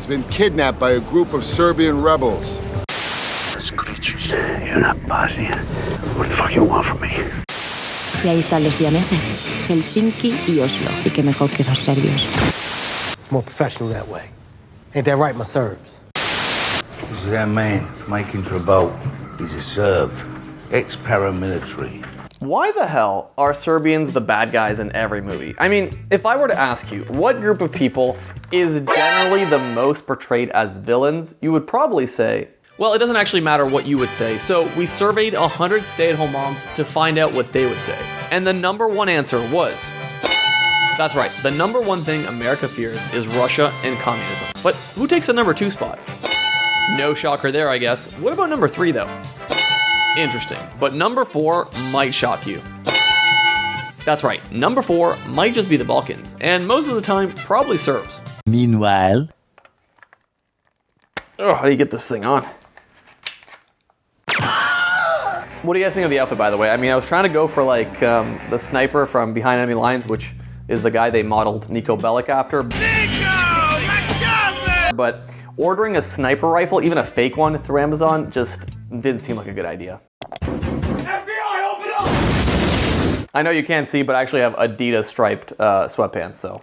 He's been kidnapped by a group of Serbian rebels. You're not Bosnian. What the fuck you want from me? Y ahí están los siameses, Helsinki y Oslo. Y qué mejor que dos serbios. It's more professional that way. Ain't that right, my Serbs? This is our man, making trouble. He's a Serb, ex-paramilitary. Why the hell are Serbians the bad guys in every movie? I mean, if I were to ask you, what group of people is generally the most portrayed as villains, you would probably say, well, it doesn't actually matter what you would say. So we surveyed 100 stay-at-home moms to find out what they would say. And the number one answer was, that's right, the number one thing America fears is Russia and communism. But who takes the number 2 spot? No shocker there, I guess. What about number 3 though? Interesting, but number 4 might shock you. That's right, number 4 might just be the Balkans, and most of the time, probably Serbs. Meanwhile... Oh, how do you get this thing on? What do you guys think of the outfit, by the way? I mean, I was trying to go for like the sniper from Behind Enemy Lines, which is the guy they modeled Nico Bellic after. Nico, my cousin! But ordering a sniper rifle, even a fake one, through Amazon just didn't seem like a good idea. FBI, open up! I know you can't see, but I actually have Adidas striped sweatpants, so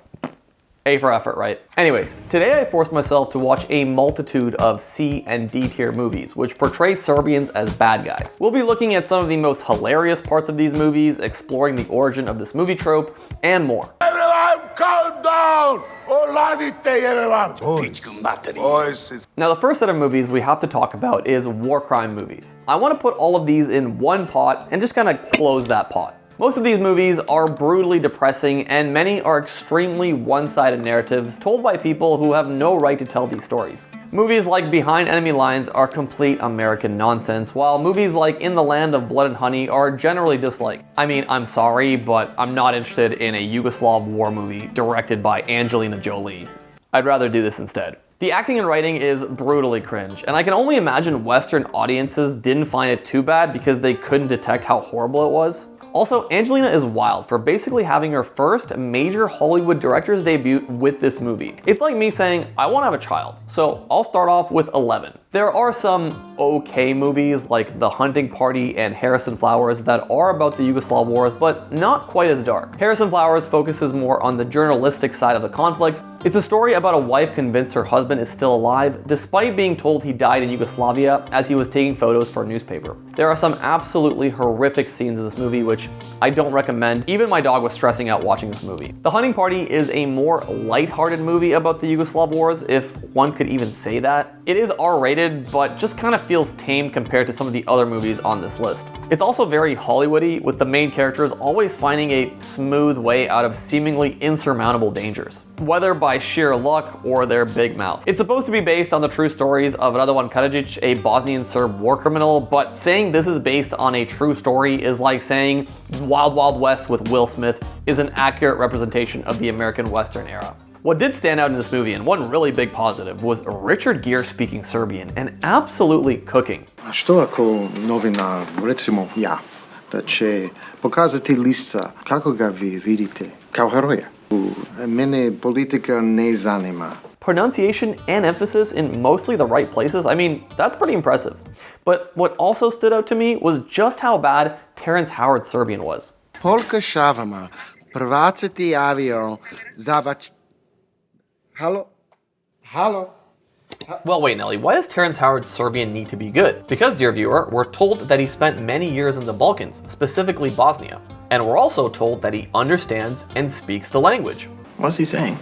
A for effort, right? Anyways, today I forced myself to watch a multitude of C and D tier movies, which portray Serbians as bad guys. We'll be looking at some of the most hilarious parts of these movies, exploring the origin of this movie trope, and more. Everyone, calm down! Everyone! Now, the first set of movies we have to talk about is war crime movies. I want to put all of these in one pot and just kind of close that pot. Most of these movies are brutally depressing, and many are extremely one-sided narratives told by people who have no right to tell these stories. Movies like Behind Enemy Lines are complete American nonsense, while movies like In the Land of Blood and Honey are generally disliked. I mean, I'm sorry, but I'm not interested in a Yugoslav war movie directed by Angelina Jolie. I'd rather do this instead. The acting and writing is brutally cringe, and I can only imagine Western audiences didn't find it too bad because they couldn't detect how horrible it was. Also, Angelina is wild for basically having her first major Hollywood director's debut with this movie. It's like me saying, I want to have a child, so I'll start off with 11. There are some okay movies like The Hunting Party and Harrison Flowers that are about the Yugoslav wars, but not quite as dark. Harrison Flowers focuses more on the journalistic side of the conflict. It's a story about a wife convinced her husband is still alive, despite being told he died in Yugoslavia as he was taking photos for a newspaper. There are some absolutely horrific scenes in this movie, which I don't recommend. Even my dog was stressing out watching this movie. The Hunting Party is a more lighthearted movie about the Yugoslav wars, if one could even say that. It is R-rated, but just kind of feels tame compared to some of the other movies on this list. It's also very Hollywoody, with the main characters always finding a smooth way out of seemingly insurmountable dangers, whether by sheer luck or their big mouth. It's supposed to be based on the true stories of Radovan Karadzic, a Bosnian Serb war criminal, but saying this is based on a true story is like saying Wild Wild West with Will Smith is an accurate representation of the American Western era. What did stand out in this movie, and one really big positive, was Richard Gere speaking Serbian and absolutely cooking. Što ako novinar, recimo ja, da će pokazati lista kako ga vi vidite kao heroja? Mene politika ne zanima. Pronunciation and emphasis in mostly the right places, I mean, that's pretty impressive. But what also stood out to me was just how bad Terrence Howard's Serbian was. Polka šavama, prvaciti avio, zavać... Halo? Halo? Well, wait, Nelly, why does Terrence Howard's Serbian need to be good? Because, dear viewer, we're told that he spent many years in the Balkans, specifically Bosnia. And we're also told that he understands and speaks the language. What's he saying?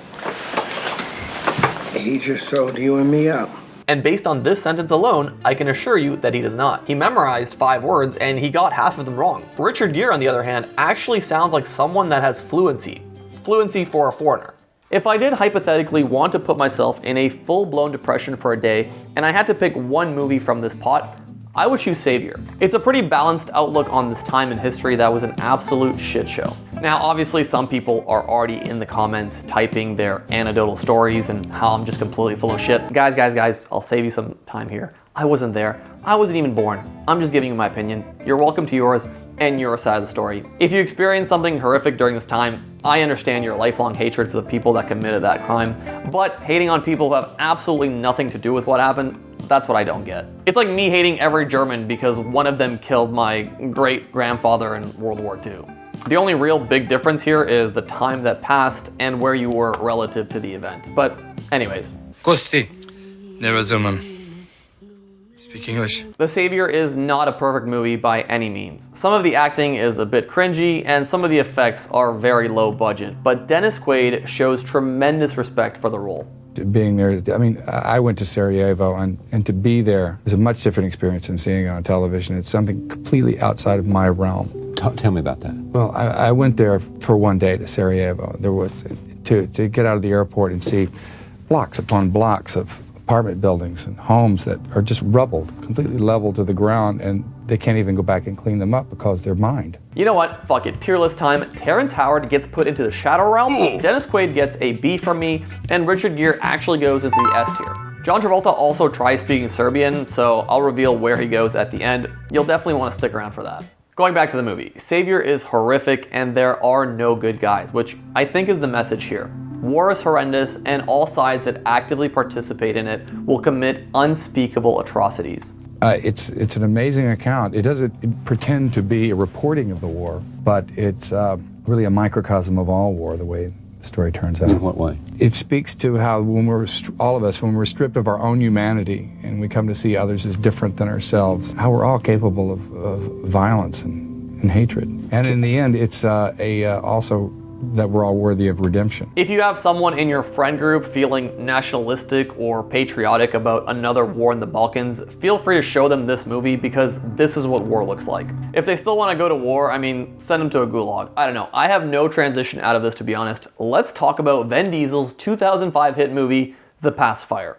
He just sold you and me up. And based on this sentence alone, I can assure you that he does not. He memorized 5 words and he got half of them wrong. Richard Gere, on the other hand, actually sounds like someone that has fluency. Fluency for a foreigner. If I did hypothetically want to put myself in a full-blown depression for a day, and I had to pick one movie from this pot, I would choose Savior. It's a pretty balanced outlook on this time in history that was an absolute shit show. Now, obviously, some people are already in the comments typing their anecdotal stories and how I'm just completely full of shit. Guys, I'll save you some time here. I wasn't there. I wasn't even born. I'm just giving you my opinion. You're welcome to yours and your side of the story. If you experienced something horrific during this time, I understand your lifelong hatred for the people that committed that crime, but hating on people who have absolutely nothing to do with what happened, that's what I don't get. It's like me hating every German because one of them killed my great-grandfather in World War II. The only real big difference here is the time that passed and where you were relative to the event. But anyways. Kosti, ne razumem. Speak English. The Savior is not a perfect movie by any means. Some of the acting is a bit cringy and some of the effects are very low budget, but Dennis Quaid shows tremendous respect for the role. Being there, I mean, I went to Sarajevo, and to be there is a much different experience than seeing it on television. It's something completely outside of my realm. Tell me about that. Well, I went there for one day to Sarajevo. There was to get out of the airport and see blocks upon blocks of apartment buildings and homes that are just rubbled, completely leveled to the ground, and they can't even go back and clean them up because they're mined. You know what? Fuck it. Tier list time. Terrence Howard gets put into the Shadow Realm, Dennis Quaid gets a B from me, and Richard Gere actually goes into the S tier. John Travolta also tries speaking Serbian, so I'll reveal where he goes at the end. You'll definitely want to stick around for that. Going back to the movie, Savior is horrific and there are no good guys, which I think is the message here. War is horrendous, and all sides that actively participate in it will commit unspeakable atrocities. It's an amazing account. It doesn't pretend to be a reporting of the war, but it's really a microcosm of all war, the way the story turns out. In what way? It speaks to how when all of us, when we're stripped of our own humanity and we come to see others as different than ourselves, how we're all capable of violence and hatred. And in the end, it's also that we're all worthy of redemption. If you have someone in your friend group feeling nationalistic or patriotic about another war in the Balkans, feel free to show them this movie because this is what war looks like. If they still want to go to war, I mean, send them to a gulag. I don't know. I have no transition out of this, to be honest. Let's talk about Vin Diesel's 2005 hit movie, The Pacifier.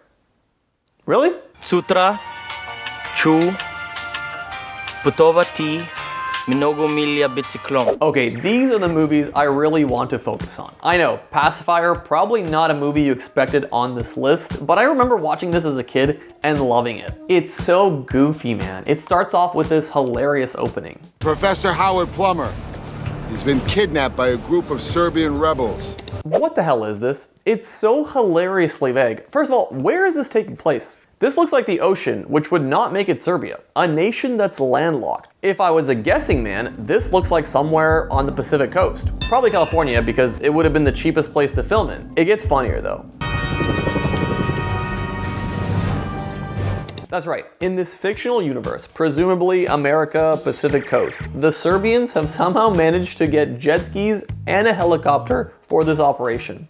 Really? Sutra, ću putovati mnogo milja biciklom. Okay, these are the movies I really want to focus on. I know, Pacifier, probably not a movie you expected on this list, but I remember watching this as a kid and loving it. It's so goofy, man. It starts off with this hilarious opening. Professor Howard Plummer. He's been kidnapped by a group of Serbian rebels. What the hell is this? It's so hilariously vague. First of all, where is this taking place? This looks like the ocean, which would not make it Serbia, a nation that's landlocked. If I was a guessing man, this looks like somewhere on the Pacific coast. Probably California, because it would have been the cheapest place to film in. It gets funnier though. That's right, in this fictional universe, presumably America, Pacific coast, the Serbians have somehow managed to get jet skis and a helicopter for this operation.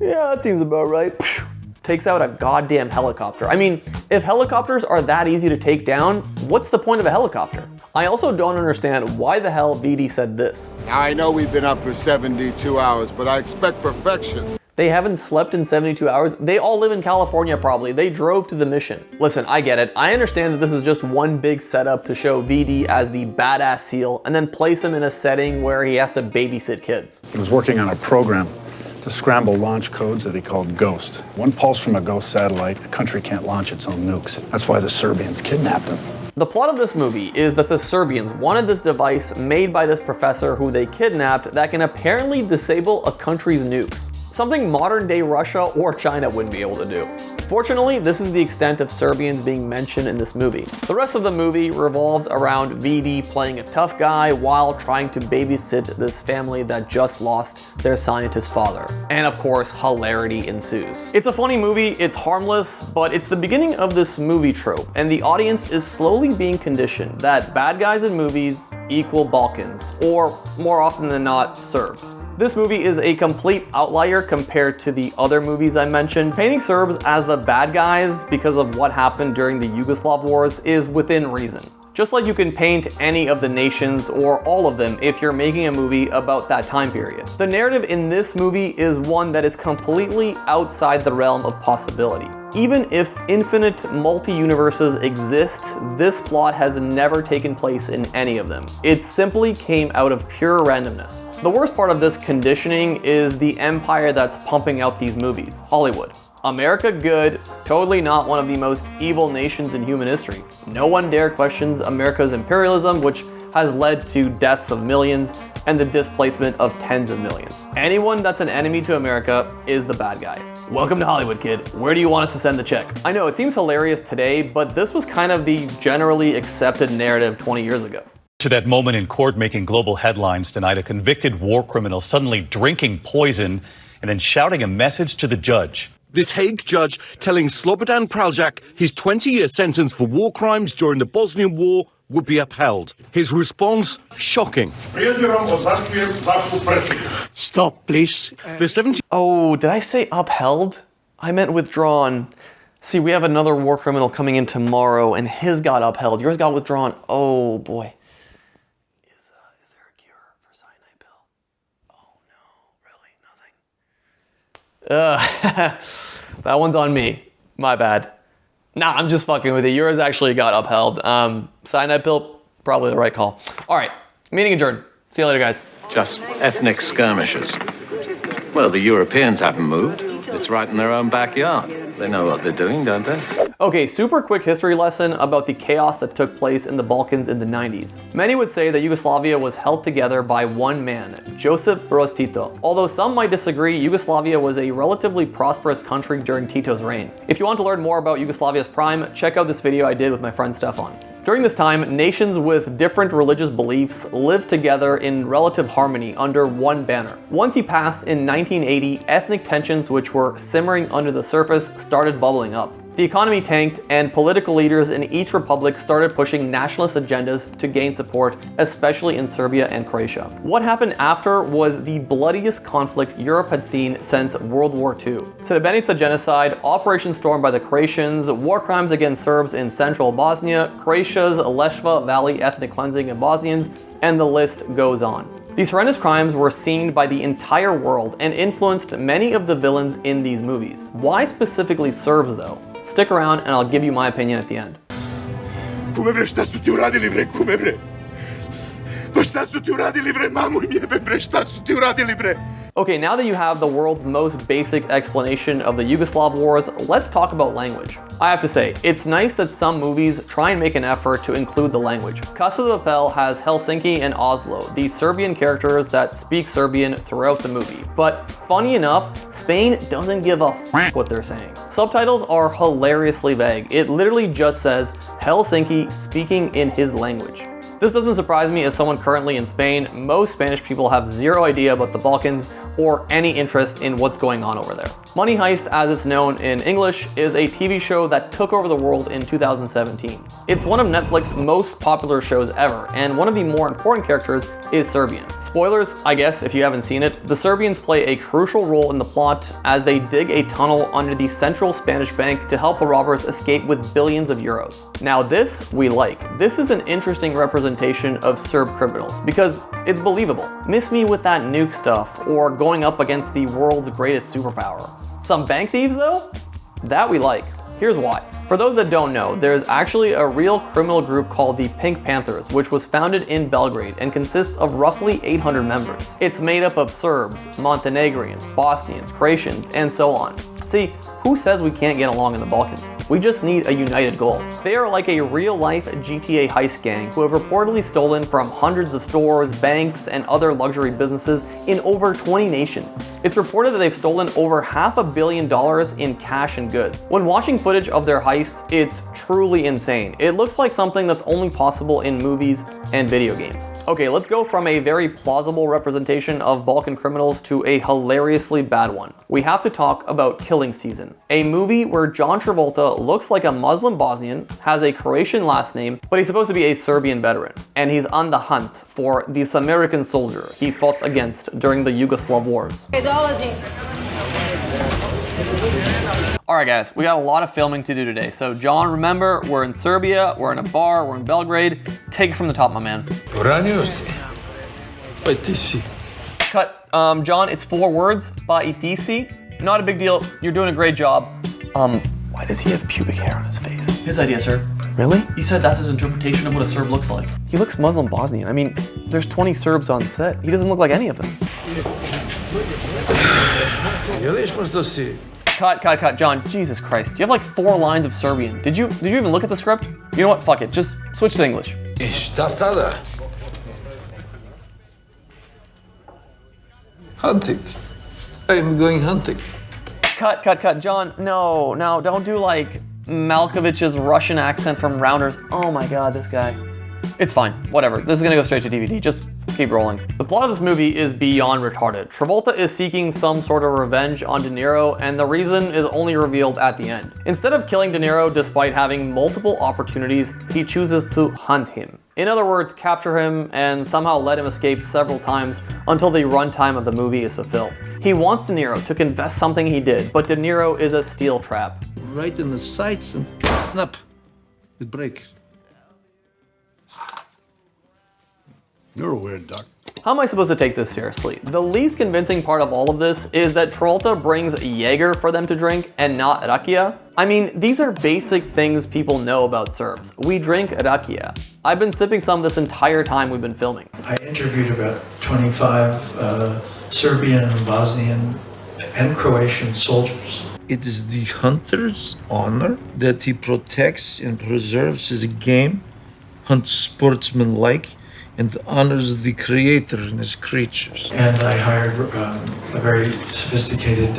Yeah, that seems about right. Takes out a goddamn helicopter. I mean, if helicopters are that easy to take down, what's the point of a helicopter? I also don't understand why the hell VD said this. Now, I know we've been up for 72 hours, but I expect perfection. They haven't slept in 72 hours. They all live in California probably. They drove to the mission. Listen, I get it. I understand that this is just one big setup to show VD as the badass SEAL and then place him in a setting where he has to babysit kids. He was working on a program to scramble launch codes that he called Ghost. One pulse from a Ghost satellite, a country can't launch its own nukes. That's why the Serbians kidnapped him. The plot of this movie is that the Serbians wanted this device made by this professor who they kidnapped that can apparently disable a country's nukes. Something modern day Russia or China wouldn't be able to do. Fortunately, this is the extent of Serbians being mentioned in this movie. The rest of the movie revolves around VD playing a tough guy while trying to babysit this family that just lost their scientist father. And of course, hilarity ensues. It's a funny movie, it's harmless, but it's the beginning of this movie trope, and the audience is slowly being conditioned that bad guys in movies equal Balkans, or more often than not, Serbs. This movie is a complete outlier compared to the other movies I mentioned. Painting Serbs as the bad guys because of what happened during the Yugoslav wars is within reason. Just like you can paint any of the nations or all of them if you're making a movie about that time period. The narrative in this movie is one that is completely outside the realm of possibility. Even if infinite multi-universes exist, this plot has never taken place in any of them. It simply came out of pure randomness. The worst part of this conditioning is the empire that's pumping out these movies, Hollywood. America good, totally not one of the most evil nations in human history. No one dare questions America's imperialism, which has led to deaths of millions and the displacement of tens of millions. Anyone that's an enemy to America is the bad guy. Welcome to Hollywood, kid. Where do you want us to send the check? I know it seems hilarious today, but this was kind of the generally accepted narrative 20 years ago. To that moment in court making global headlines tonight, a convicted war criminal suddenly drinking poison and then shouting a message to the judge. This Hague judge telling Slobodan Praljak his 20-year sentence for war crimes during the Bosnian War would be upheld. His response, shocking. Stop, please. Oh, did I say upheld? I meant withdrawn. See, we have another war criminal coming in tomorrow, and his got upheld. Yours got withdrawn. Oh, boy. Is there a cure for cyanide pill? Oh, no, really? Nothing? That one's on me. My bad. Nah, I'm just fucking with you. Yours actually got upheld. Cyanide pill, probably the right call. All right, meeting adjourned. See you later, guys. Just ethnic skirmishes. Well, the Europeans haven't moved. It's right in their own backyard. They know what they're doing, don't they? Okay, super quick history lesson about the chaos that took place in the Balkans in the 90s. Many would say that Yugoslavia was held together by one man, Josip Broz Tito. Although some might disagree, Yugoslavia was a relatively prosperous country during Tito's reign. If you want to learn more about Yugoslavia's prime, check out this video I did with my friend Stefan. During this time, nations with different religious beliefs lived together in relative harmony under one banner. Once he passed in 1980, ethnic tensions which were simmering under the surface started bubbling up. The economy tanked, and political leaders in each republic started pushing nationalist agendas to gain support, especially in Serbia and Croatia. What happened after was the bloodiest conflict Europe had seen since World War II. Srebrenica genocide, Operation Storm by the Croatians, war crimes against Serbs in central Bosnia, Croatia's Leshva Valley ethnic cleansing of Bosnians, and the list goes on. These horrendous crimes were seen by the entire world and influenced many of the villains in these movies. Why specifically Serbs though? Stick around and I'll give you my opinion at the end. Kume bre, šta su ti uradili bre, kume bre? Pa šta su ti uradili bre, mamu im jebe bre, šta su ti uradili bre? Okay, now that you have the world's most basic explanation of the Yugoslav wars, let's talk about language. I have to say, it's nice that some movies try and make an effort to include the language. Casa De Papel has Helsinki and Oslo, the Serbian characters that speak Serbian throughout the movie. But funny enough, Spain doesn't give a f what they're saying. Subtitles are hilariously vague. It literally just says Helsinki speaking in his language. This doesn't surprise me as someone currently in Spain. Most Spanish people have zero idea about the Balkans or any interest in what's going on over there. Money Heist, as it's known in English, is a TV show that took over the world in 2017. It's one of Netflix's most popular shows ever, and one of the more important characters is Serbian. Spoilers, I guess, if you haven't seen it, the Serbians play a crucial role in the plot as they dig a tunnel under the central Spanish bank to help the robbers escape with billions of euros. Now this, we like. This is an interesting representation of Serb criminals because it's believable. Miss me with that nuke stuff or going up against the world's greatest superpower. Some bank thieves though? That we like. Here's why. For those that don't know, there's actually a real criminal group called the Pink Panthers, which was founded in Belgrade and consists of roughly 800 members. It's made up of Serbs, Montenegrins, Bosnians, Croatians, and so on. See, who says we can't get along in the Balkans? We just need a united goal. They are like a real-life GTA heist gang who have reportedly stolen from hundreds of stores, banks, and other luxury businesses in over 20 nations. It's reported that they've stolen over $500 million in cash and goods. When watching footage of their heists, it's truly insane. It looks like something that's only possible in movies and video games. Okay, let's go from a very plausible representation of Balkan criminals to a hilariously bad one. We have to talk about Killing Season, a movie where John Travolta looks like a Muslim Bosnian, has a Croatian last name, but he's supposed to be a Serbian veteran, and he's on the hunt for this American soldier he fought against during the Yugoslav wars. Alright guys, we got a lot of filming to do today. So John, remember, we're in Serbia, we're in a bar, we're in Belgrade. Take it from the top, my man. Cut. John, it's 4 words. Pa I ti si. Not a big deal. You're doing a great job. Why does he have pubic hair on his face? His idea, sir. Really? He said that's his interpretation of what a Serb looks like. He looks Muslim Bosnian. I mean, there's 20 Serbs on set. He doesn't look like any of them. Cut, John, Jesus Christ. You have like 4 lines of Serbian. Did you even look at the script? You know what, fuck it, just switch to English. Hunting. I'm going hunting. Cut. John, no, don't do like Malkovich's Russian accent from Rounders. Oh my god, this guy. It's fine, whatever. This is gonna go straight to DVD. Just keep rolling. The plot of this movie is beyond retarded. Travolta is seeking some sort of revenge on De Niro, and the reason is only revealed at the end. Instead of killing De Niro despite having multiple opportunities, he chooses to hunt him. In other words, capture him and somehow let him escape several times until the runtime of the movie is fulfilled. He wants De Niro to confess something he did, but De Niro is a steel trap. Right in the sights and snap. It breaks. You're a weird duck. How am I supposed to take this seriously? The least convincing part of all of this is that Travolta brings Jaeger for them to drink and not rakia. I mean, these are basic things people know about Serbs. We drink rakia. I've been sipping some this entire time we've been filming. I interviewed about 25 Serbian and Bosnian and Croatian soldiers. It is the hunter's honor that he protects and preserves his game, hunts sportsmanlike, and honors the creator and his creatures. And I hired a very sophisticated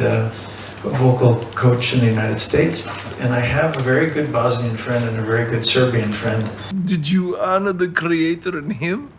vocal coach in the United States, and I have a very good Bosnian friend and a very good Serbian friend. Did you honor the creator and him?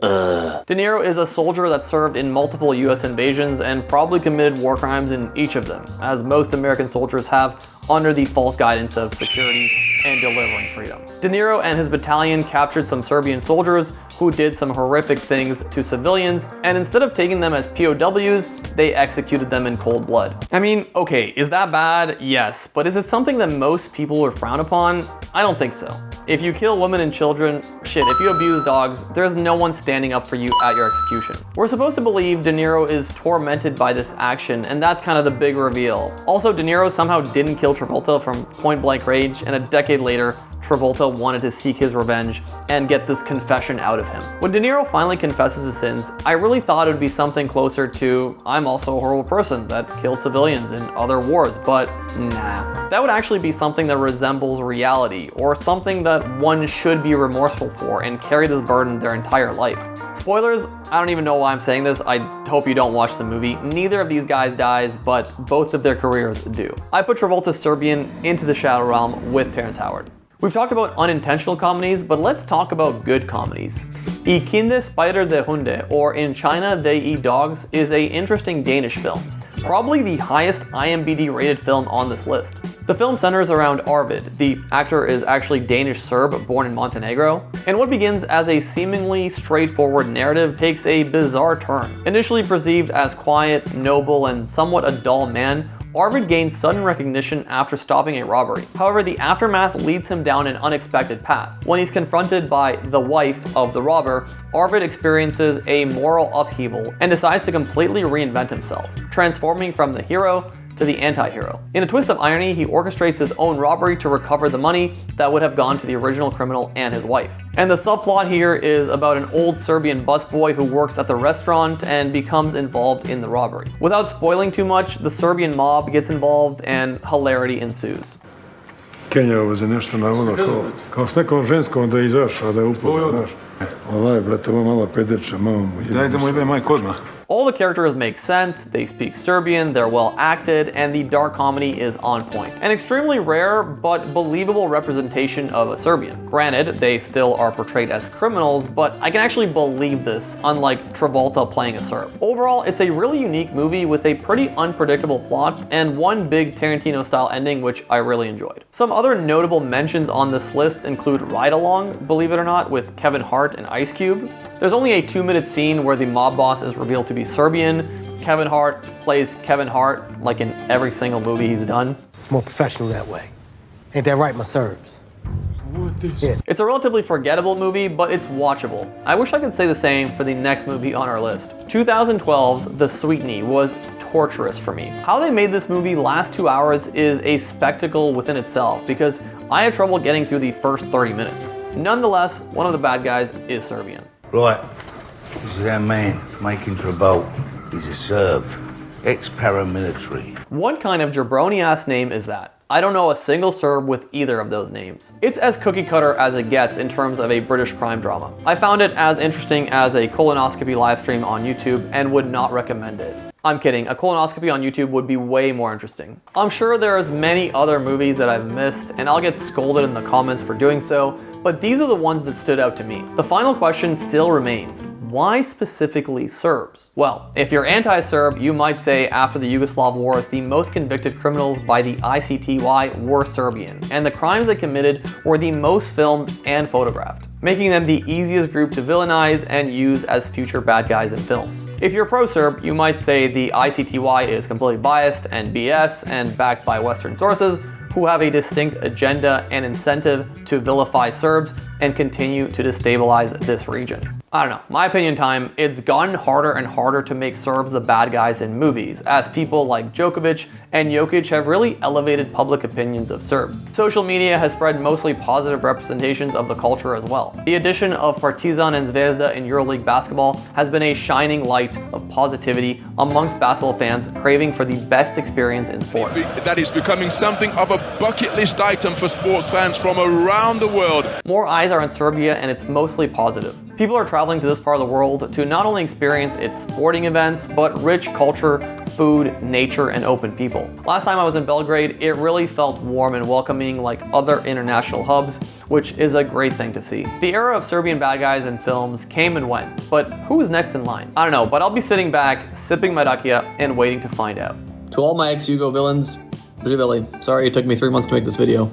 De Niro is a soldier that served in multiple US invasions and probably committed war crimes in each of them, as most American soldiers have under the false guidance of security and delivering freedom. De Niro and his battalion captured some Serbian soldiers who did some horrific things to civilians, and instead of taking them as POWs, they executed them in cold blood. I mean, okay, is that bad? Yes, but is it something that most people would frown upon? I don't think so. If you kill women and children, shit, if you abuse dogs, there's no one standing up for you at your execution. We're supposed to believe De Niro is tormented by this action, and that's kind of the big reveal. Also, De Niro somehow didn't kill Travolta from point blank range, and a decade later, Travolta wanted to seek his revenge and get this confession out of him. When De Niro finally confesses his sins, I really thought it would be something closer to, I'm also a horrible person that kills civilians in other wars, but nah. That would actually be something that resembles reality, or something that one should be remorseful for and carry this burden their entire life. Spoilers, I don't even know why I'm saying this, I hope you don't watch the movie. Neither of these guys dies, but both of their careers do. I put Travolta's Serbian into the shadow realm with Terrence Howard. We've talked about unintentional comedies, but let's talk about good comedies. I Kinder spider de hunde, or in China, They Eat Dogs, is an interesting Danish film. Probably the highest IMDb rated film on this list. The film centers around Arvid. The actor is actually Danish Serb born in Montenegro, and what begins as a seemingly straightforward narrative takes a bizarre turn. Initially perceived as quiet, noble, and somewhat a dull man, Arvid gains sudden recognition after stopping a robbery. However, the aftermath leads him down an unexpected path. When he's confronted by the wife of the robber, Arvid experiences a moral upheaval and decides to completely reinvent himself, transforming from the hero to the anti-hero. In a twist of irony, he orchestrates his own robbery to recover the money that would have gone to the original criminal and his wife. And the subplot here is about an old Serbian busboy who works at the restaurant and becomes involved in the robbery. Without spoiling too much, the Serbian mob gets involved and hilarity ensues. Kenjao za nešto navodno kao s nekom ženskom da je izašao, da je upoznao, znaš. Ovaj, brate, ovo malo pederče, malo mu je. Dajte mu ide maj kodma. All the characters make sense, they speak Serbian, they're well acted, and the dark comedy is on point. An extremely rare but believable representation of a Serbian. Granted, they still are portrayed as criminals, but I can actually believe this, unlike Travolta playing a Serb. Overall, it's a really unique movie with a pretty unpredictable plot and one big Tarantino-style ending which I really enjoyed. Some other notable mentions on this list include Ride Along, believe it or not, with Kevin Hart and Ice Cube. There's only a 2-minute scene where the mob boss is revealed to be Serbian. Kevin Hart plays Kevin Hart like in every single movie he's done. It's more professional that way. Ain't that right, my Serbs? Yes. It's a relatively forgettable movie, but it's watchable. I wish I could say the same for the next movie on our list. 2012's The Sweeney was torturous for me. How they made this movie last 2 hours is a spectacle within itself because I had trouble getting through the first 30 minutes. Nonetheless, one of the bad guys is Serbian. Right, this is our man, making Travolta. He's a Serb, ex-paramilitary. What kind of jabroni-ass name is that? I don't know a single Serb with either of those names. It's as cookie cutter as it gets in terms of a British crime drama. I found it as interesting as a colonoscopy livestream on YouTube and would not recommend it. I'm kidding, a colonoscopy on YouTube would be way more interesting. I'm sure there's many other movies that I've missed, and I'll get scolded in the comments for doing so, but these are the ones that stood out to me. The final question still remains. Why specifically Serbs? Well, if you're anti-Serb, you might say after the Yugoslav wars, the most convicted criminals by the ICTY were Serbian, and the crimes they committed were the most filmed and photographed, making them the easiest group to villainize and use as future bad guys in films. If you're pro-Serb, you might say the ICTY is completely biased and BS and backed by Western sources who have a distinct agenda and incentive to vilify Serbs and continue to destabilize this region. I don't know, my opinion time, it's gotten harder and harder to make Serbs the bad guys in movies, as people like Djokovic and Jokic have really elevated public opinions of Serbs. Social media has spread mostly positive representations of the culture as well. The addition of Partizan and Zvezda in EuroLeague basketball has been a shining light of positivity amongst basketball fans craving for the best experience in sports. That is becoming something of a bucket list item for sports fans from around the world. More eyes are on Serbia, and it's mostly positive. People are traveling to this part of the world to not only experience its sporting events, but rich culture, food, nature, and open people. Last time I was in Belgrade, it really felt warm and welcoming like other international hubs, which is a great thing to see. The era of Serbian bad guys in films came and went, but who's next in line? I don't know, but I'll be sitting back, sipping my rakia, and waiting to find out. To all my ex-Yugo villains, živeli. Sorry it took me 3 months to make this video.